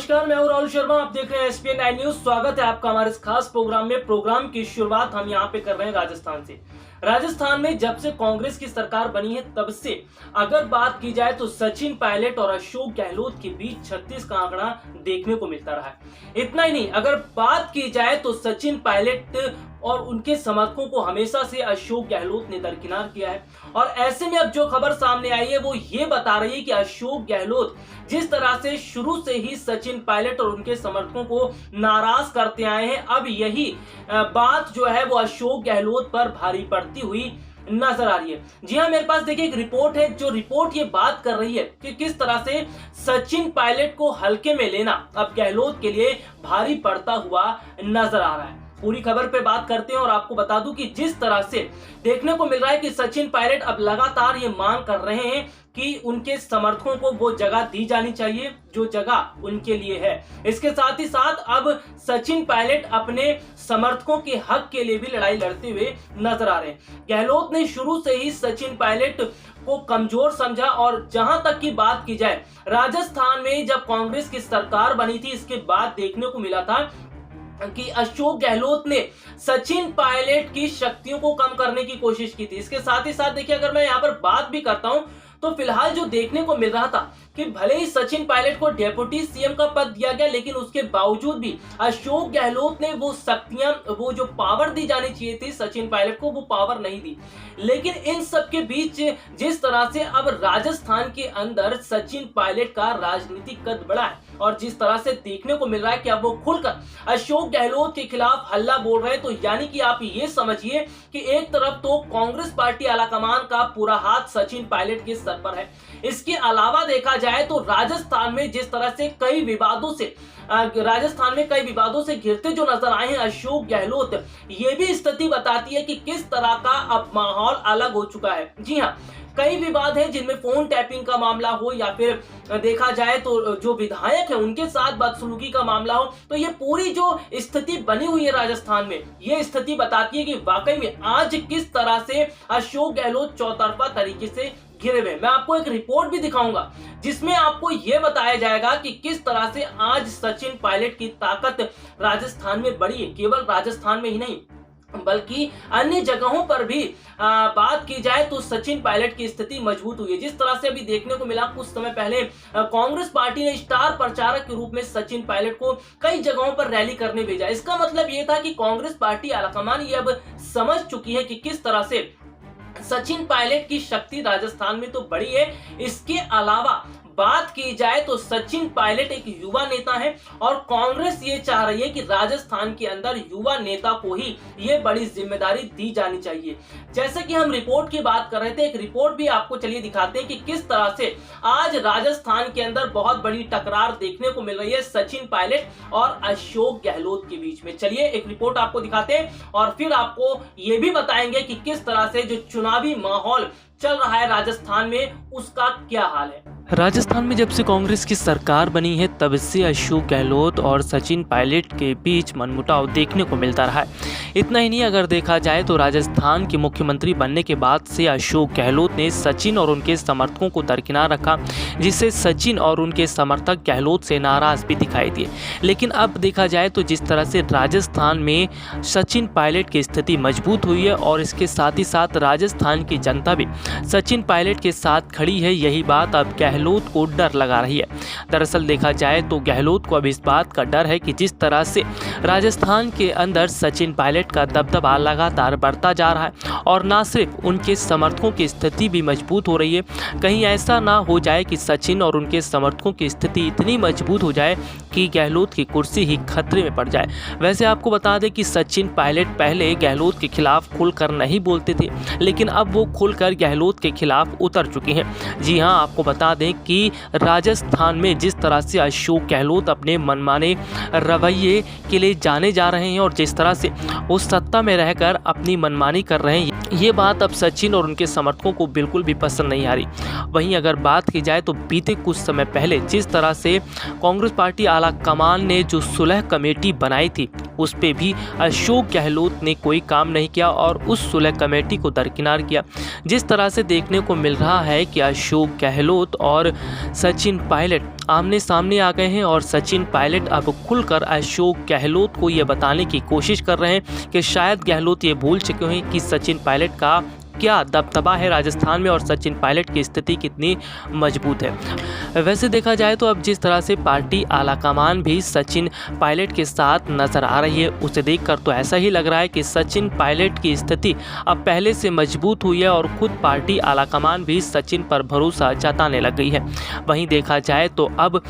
नमस्कार, मैं हूं राहुल शर्मा। आप देख रहे हैं एसपीएन 9 न्यूज। स्वागत है आपका हमारे इस खास प्रोग्राम में। प्रोग्राम की शुरुआत हम यहां पे कर रहे हैं राजस्थान से। राजस्थान में जब से कांग्रेस की सरकार बनी है तब से अगर बात की जाए तो सचिन पायलट और अशोक गहलोत के बीच 36 का आंकड़ा देखने को मिलता रहा है। इतना ही नहीं, अगर बात की जाए तो सचिन पायलट और उनके समर्थकों को हमेशा से अशोक गहलोत ने दरकिनार किया है। और ऐसे में अब जो खबर सामने आई है वो ये बता रही है कि अशोक गहलोत जिस तरह से शुरू से ही सचिन पायलट और उनके समर्थकों को नाराज करते आए हैं, अब यही बात जो है वो अशोक गहलोत पर भारी पड़ती हुई नजर आ रही है। जी हाँ, मेरे पास देखिए एक रिपोर्ट है, जो रिपोर्ट ये बात कर रही है कि किस तरह से सचिन पायलट को हल्के में लेना अब गहलोत के लिए भारी पड़ता हुआ नजर आ रहा है। पूरी खबर पे बात करते हैं और आपको बता दूं कि जिस तरह से देखने को मिल रहा है कि सचिन पायलट अब लगातार ये मांग कर रहे हैं कि उनके समर्थकों को वो जगह दी जानी चाहिए जो जगह उनके लिए है। इसके साथ ही साथ अब सचिन पायलट अपने समर्थकों के हक के लिए भी लड़ाई लड़ते हुए नजर आ रहे हैं। गहलोत ने शुरू से ही सचिन पायलट को कमजोर समझा और जहां तक की बात की जाए, राजस्थान में जब कांग्रेस की सरकार बनी थी इसके बाद देखने को मिला था कि अशोक गहलोत ने सचिन पायलट की शक्तियों को कम करने की कोशिश की थी। इसके साथ ही साथ देखिए, अगर मैं यहाँ पर बात भी करता हूं तो फिलहाल जो देखने को मिल रहा था कि भले ही सचिन पायलट को डेप्यूटी सीएम का पद दिया गया, लेकिन उसके बावजूद भी अशोक गहलोत ने वो शक्तियां, वो जो पावर दी जानी चाहिए थी सचिन पायलट को, वो पावर नहीं दी। लेकिन इन सब के बीच जिस तरह से अब राजस्थान के अंदर सचिन पायलट का राजनीतिक कद बढ़ा है और जिस तरह से देखने को मिल रहा है कि अब वो खुलकर अशोक गहलोत के खिलाफ हल्ला बोल रहे हैं, तो यानी कि आप ये समझिए कि एक तरफ तो कांग्रेस पार्टी आलाकमान का पूरा हाथ सचिन पायलट के सर पर है। इसके अलावा देखा जाए तो राजस्थान में जिस तरह से कई विवादों से घिरते जो नजर आए हैं अशोक गहलोत, ये भी स्थिति बताती है कि किस तरह का अब माहौल अलग हो चुका है। जी हाँ, कई विवाद हैं जिनमें फोन टैपिंग का मामला हो या फिर देखा जाए तो जो विधायक है उनके साथ बदसलूकी का मामला हो, तो ये पूरी जो स्थिति बनी हुई है राजस्थान में, ये स्थिति बताती है कि वाकई में आज किस तरह से अशोक गहलोत चौतरफा तरीके से घिरे हुए। मैं आपको एक रिपोर्ट भी दिखाऊंगा जिसमें आपको यह बताया जाएगा कि किस तरह से आज सचिन पायलट की ताकत राजस्थान में बढ़ी है। केवल राजस्थान में ही नहीं बल्कि अन्य जगहों पर भी बात की जाए तो सचिन पायलट की स्थिति मजबूत हुई है। जिस तरह से अभी देखने को मिला, कुछ समय पहले कांग्रेस पार्टी ने स्टार प्रचारक के रूप में सचिन पायलट को कई जगहों पर रैली करने भेजा। इसका मतलब यह था कि कांग्रेस पार्टी आलाकमान ये अब समझ चुकी है कि किस तरह से सचिन पायलट की शक्ति राजस्थान में तो बड़ी है। इसके अलावा बात की जाए तो सचिन पायलट एक युवा नेता है और कांग्रेस ये चाह रही है कि राजस्थान के अंदर युवा नेता को ही ये बड़ी जिम्मेदारी दी जानी चाहिए। जैसे कि हम रिपोर्ट की बात कर रहे थे, एक रिपोर्ट भी आपको चलिए दिखाते हैं कि किस तरह से आज राजस्थान के अंदर बहुत बड़ी टकरार देखने को मिल रही है सचिन पायलट और अशोक गहलोत के बीच में। चलिए एक रिपोर्ट आपको दिखाते हैं और फिर आपको ये भी बताएंगे कि किस तरह से जो चुनावी माहौल चल रहा है राजस्थान में उसका क्या हाल है। राजस्थान में जब से कांग्रेस की सरकार बनी है तब से अशोक गहलोत और सचिन पायलट के बीच मनमुटाव देखने को मिलता रहा है। इतना ही नहीं, अगर देखा जाए तो राजस्थान के मुख्यमंत्री बनने के बाद से अशोक गहलोत ने सचिन और उनके समर्थकों को दरकिनार रखा, जिससे सचिन और उनके समर्थक गहलोत से नाराज भी दिखाई दिए। लेकिन अब देखा जाए तो जिस तरह से राजस्थान में सचिन पायलट की स्थिति मजबूत हुई है और इसके साथ ही साथ राजस्थान की जनता भी सचिन पायलट के साथ खड़ी है, यही बात अब गहलोत को डर लगा रही है। दरअसल देखा जाए तो गहलोत को अब इस बात का डर है कि जिस तरह से राजस्थान के अंदर सचिन पायलट का दबदबा लगातार बढ़ता जा रहा है और ना सिर्फ उनके समर्थकों की स्थिति भी मजबूत हो रही है, कहीं ऐसा ना हो जाए कि सचिन और उनके समर्थकों की स्थिति इतनी मजबूत हो जाए कि गहलोत की कुर्सी ही खतरे में पड़ जाए। वैसे आपको बता दें कि सचिन पायलट पहले गहलोत के खिलाफ खुलकर नहीं बोलते थे, लेकिन अब वो खुलकर गहलोत के खिलाफ उतर चुके हैं। जी हाँ, आपको बता दें कि राजस्थान में जिस तरह से अशोक गहलोत अपने मनमाने रवैये के लिए जाने जा रहे हैं और जिस तरह से वो सत्ता में रहकर अपनी मनमानी कर रहे हैं, ये बात अब सचिन और उनके समर्थकों को बिल्कुल भी पसंद नहीं आ रही। वहीं अगर बात की जाए तो बीते कुछ समय पहले जिस तरह से कांग्रेस पार्टी आला कमान ने जो सुलह कमेटी बनाई थी उस पे भी अशोक गहलोत ने कोई काम नहीं किया और उस सुलह कमेटी को दरकिनार किया। जिस तरह से देखने को मिल रहा है कि अशोक गहलोत और सचिन पायलट आमने सामने आ गए हैं और सचिन पायलट अब खुलकर अशोक गहलोत को ये बताने की कोशिश कर रहे हैं कि शायद गहलोत ये भूल चुके हैं कि सचिन पायलट का क्या दबदबा है राजस्थान में और सचिन पायलट की स्थिति कितनी मजबूत है। वैसे देखा जाए तो अब जिस तरह से पार्टी आलाकमान भी सचिन पायलट के साथ नज़र आ रही है, उसे देखकर तो ऐसा ही लग रहा है कि सचिन पायलट की स्थिति अब पहले से मजबूत हुई है और खुद पार्टी आलाकमान भी सचिन पर भरोसा जताने लग गई है। वहीं देखा जाए तो अब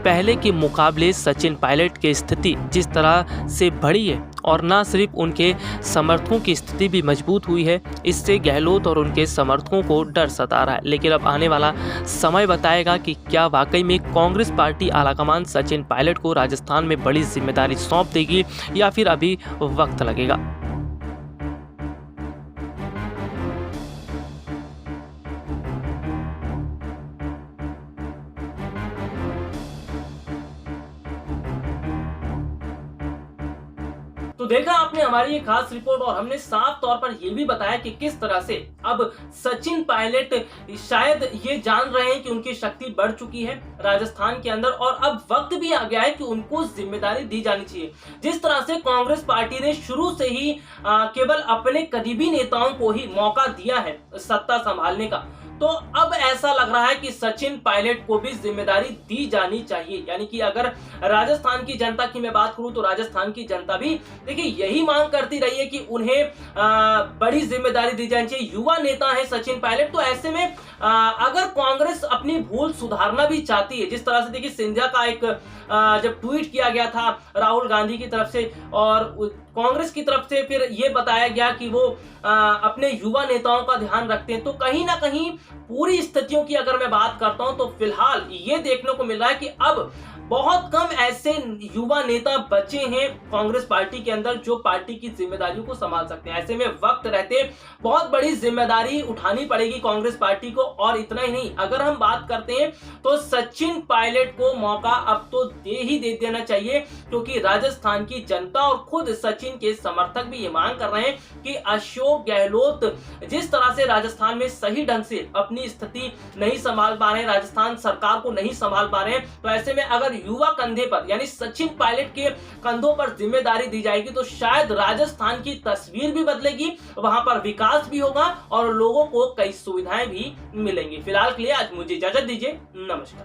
पहले के मुकाबले सचिन पायलट की स्थिति जिस तरह से बढ़ी है और ना सिर्फ उनके समर्थकों की स्थिति भी मजबूत हुई है, इससे गहलोत और उनके समर्थकों को डर सता रहा है। लेकिन अब आने वाला समय बताएगा कि क्या वाकई में कांग्रेस पार्टी आलाकमान सचिन पायलट को राजस्थान में बड़ी जिम्मेदारी सौंप देगी या फिर अभी वक्त लगेगा। तो देखा आपने हमारी ये खास रिपोर्ट और हमने साफ तौर पर यह भी बताया कि किस तरह से अब सचिन पायलट शायद ये जान रहे हैं कि उनकी शक्ति बढ़ चुकी है राजस्थान के अंदर और अब वक्त भी आ गया है कि उनको जिम्मेदारी दी जानी चाहिए। जिस तरह से कांग्रेस पार्टी ने शुरू से ही केवल अपने करीबी नेताओं को ही मौका दिया है सत्ता संभालने का, तो अब ऐसा लग रहा है कि सचिन पायलट को भी जिम्मेदारी दी जानी चाहिए। यानी कि अगर राजस्थान की जनता की मैं बात करूं तो राजस्थान की जनता भी देखिए यही मांग करती रही है कि उन्हें बड़ी जिम्मेदारी दी जानी चाहिए। युवा नेता है सचिन पायलट, तो ऐसे में अगर कांग्रेस अपनी भूल सुधारना भी चाहती है, जिस तरह से देखिए सिंधिया का एक जब ट्वीट किया गया था राहुल गांधी की तरफ से और कांग्रेस की तरफ से फिर ये बताया गया कि वो अपने युवा नेताओं का ध्यान रखते हैं, तो कहीं ना कहीं पूरी स्थितियों की अगर मैं बात करता हूं तो फिलहाल ये देखने को मिल रहा है कि अब बहुत कम ऐसे युवा नेता बचे हैं कांग्रेस पार्टी के अंदर जो पार्टी की जिम्मेदारियों को संभाल सकते हैं। ऐसे में वक्त रहते बहुत बड़ी जिम्मेदारी उठानी पड़ेगी कांग्रेस पार्टी को। और इतना ही नहीं, अगर हम बात करते हैं तो सचिन पायलट को मौका अब तो दे देना चाहिए, क्योंकि राजस्थान की जनता और खुद सचिन के समर्थक भी ये मांग कर रहे हैं कि अशोक गहलोत जिस तरह से राजस्थान में सही ढंग से अपनी स्थिति नहीं संभाल पा रहे हैं, राजस्थान सरकार को नहीं संभाल पा रहे हैं, तो ऐसे में अगर युवा कंधे पर यानी सचिन पायलट के कंधों पर जिम्मेदारी दी जाएगी तो शायद राजस्थान की तस्वीर भी बदलेगी, वहां पर विकास भी होगा और लोगों को कई सुविधाएं भी मिलेंगी। फिलहाल के लिए आज मुझे इजाजत दीजिए, नमस्कार।